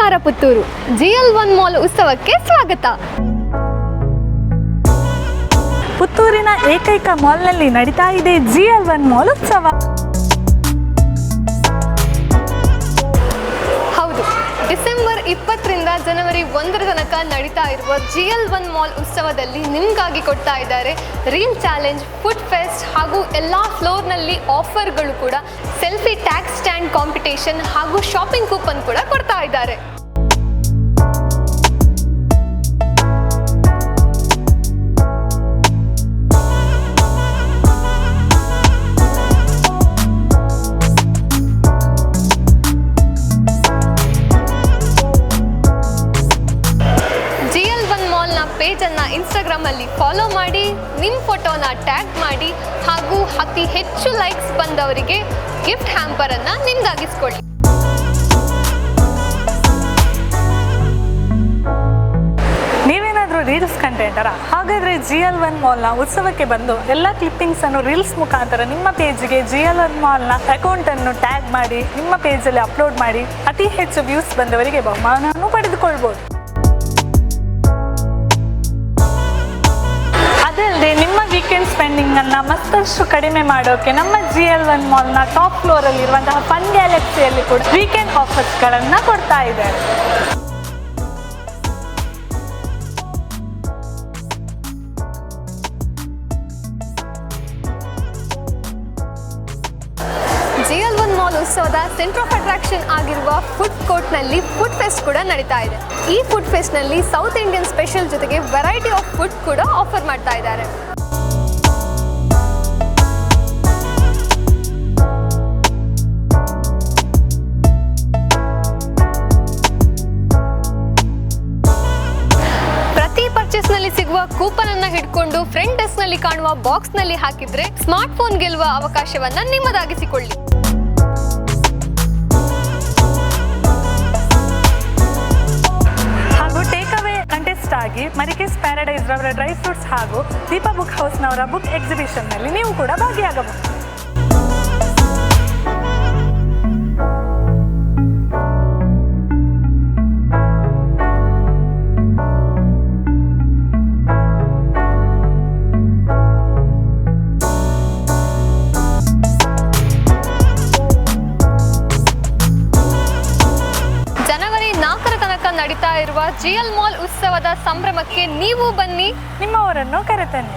ನಮಸ್ಕಾರ Puttur GL1 mall ಉತ್ಸವಕ್ಕೆ ಸ್ವಾಗತ. ಪುತ್ತೂರಿನ ಏಕೈಕ ಮಾಲ್ನಲ್ಲಿ ನಡೀತಾ ಇದೆ GL1 ಮಾಲ್ ಉತ್ಸವ. ಹೌದು, ಡಿಸೆಂಬರ್ 20ರಿಂದ ಜನವರಿ 1 ತನಕ ನಡೀತಾ ಇರುವ GL1 ಮಾಲ್ ಉತ್ಸವದಲ್ಲಿ ನಿಮಗಾಗಿ ಕೊಡ್ತಾ ಇದ್ದಾರೆ ರೀಲ್ ಚಾಲೆಂಜ್, ಫುಡ್ ಫೆಸ್ಟ್ ಹಾಗೂ ಎಲ್ಲ ಫ್ಲೋರ್ನಲ್ಲಿ ಆಫರ್ಗಳು ಕೂಡ, ಸೆಲ್ಫಿ ಟ್ಯಾಗ್ ಸ್ಟ್ಯಾಂಡ್ ಕಾಂಪಿಟೇಷನ್ ಹಾಗೂ ಶಾಪಿಂಗ್ ಕೂಪನ್ ಕೂಡ ಕೊಡ್ತಾ ಇದ್ದಾರೆ. ಪೇಜನ್ನು ಇನ್ಸ್ಟಾಗ್ರಾಮಲ್ಲಿ ಫಾಲೋ ಮಾಡಿ, ನಿಮ್ಮ ಫೋಟೋನ ಟ್ಯಾಗ್ ಮಾಡಿ ಹಾಗೂ ಅತಿ ಹೆಚ್ಚು ಲೈಕ್ಸ್ ಬಂದವರಿಗೆ ಗಿಫ್ಟ್ ಹ್ಯಾಂಪರನ್ನು ನಿಮ್ದಾಗಿಸ್ಕೊಳ್ಳಿ. ನೀವೇನಾದರೂ ರೀಲ್ಸ್ ಕಂಟೆಂಟರ? ಹಾಗಾದರೆ GL1 ಮಾಲ್ನ ಉತ್ಸವಕ್ಕೆ ಬಂದು ಎಲ್ಲ ಕ್ಲಿಪ್ಪಿಂಗ್ಸನ್ನು ರೀಲ್ಸ್ ಮುಖಾಂತರ ನಿಮ್ಮ ಪೇಜ್ಗೆ GL1 ಮಾಲ್ನ ಅಕೌಂಟನ್ನು ಟ್ಯಾಗ್ ಮಾಡಿ ನಿಮ್ಮ ಪೇಜಲ್ಲಿ ಅಪ್ಲೋಡ್ ಮಾಡಿ ಅತಿ ಹೆಚ್ಚು ವ್ಯೂಸ್ ಬಂದವರಿಗೆ ಬಹುಮಾನವನ್ನು ಪಡೆದುಕೊಳ್ಬೋದು. ಅದಲ್ಲದೆ ನಿಮ್ಮ ವೀಕೆಂಡ್ ಸ್ಪೆಂಡಿಂಗ್ ಅನ್ನು ಮತ್ತಷ್ಟು ಕಡಿಮೆ ಮಾಡೋಕೆ ನಮ್ಮ GL1 ಮಾಲ್ನ ಟಾಪ್ ಫ್ಲೋರ್ ಅಲ್ಲಿ ಇರುವಂತಹ ಫನ್ ಗ್ಯಾಲಕ್ಸಿಯಲ್ಲಿ ಕೂಡ ವೀಕೆಂಡ್ ಆಫರ್ಸ್ಗಳನ್ನು ಕೊಡ್ತಾ ಇದ್ದಾರೆ. GL1 ಮಾಲ್ ಉತ್ಸವದ ಸೆಂಟರ್ ಆಫ್ ಅಟ್ರಾಕ್ಷನ್ ಆಗಿರುವ ಫುಡ್ ಕೋರ್ಟ್ನಲ್ಲಿ ಫುಡ್ ಫೆಸ್ಟ್ ಕೂಡ ನಡೀತಾ ಇದೆ. ಈ ಫುಡ್ ಫೆಸ್ಟ್ನಲ್ಲಿ ಸೌತ್ ಇಂಡಿಯನ್ ಸ್ಪೆಷಲ್ ಜೊತೆಗೆ ವೆರೈಟಿ ಆಫ್ ಫುಡ್ ಕೂಡ ಆಫರ್ ಮಾಡ್ತಾ ಇದ್ದಾರೆ. ಪ್ರತಿ ಪರ್ಚೇಸ್ನಲ್ಲಿ ಸಿಗುವ ಕೂಪನ್ ಅನ್ನ ಹಿಡ್ಕೊಂಡು ಫ್ರಂಟ್ ಡೆಸ್ಕ್ ನಲ್ಲಿ ಕಾಣುವ ಬಾಕ್ಸ್ ನಲ್ಲಿ ಹಾಕಿದ್ರೆ ಸ್ಮಾರ್ಟ್ ಫೋನ್ ಗೆಲ್ಲುವ ಅವಕಾಶವನ್ನ ನಿಮ್ಮದಾಗಿಸಿಕೊಳ್ಳಿ. ಹಾಗೂ ಟೇಕ್ ಅವೇ ಕಂಟೆಸ್ಟ್ ಆಗಿ ಮರಿಕೇಸ್ ಪ್ಯಾರಡೈಸ್ ರವರ ಡ್ರೈ ಫ್ರೂಟ್ಸ್ ಹಾಗೂ ದೀಪಾ ಬುಕ್ ಹೌಸ್ನವರ ಬುಕ್ ಎಕ್ಸಿಬಿಷನ್ನಲ್ಲಿ ನೀವು ಕೂಡ ಭಾಗಿಯಾಗಬಹುದು. ನಡೀತಾ ಇರುವ GL ಮಾಲ್ ಉತ್ಸವದ ಸಂಭ್ರಮಕ್ಕೆ ನೀವು ಬನ್ನಿ, ನಿಮ್ಮವರನ್ನು ಕರೆತನ್ನಿ.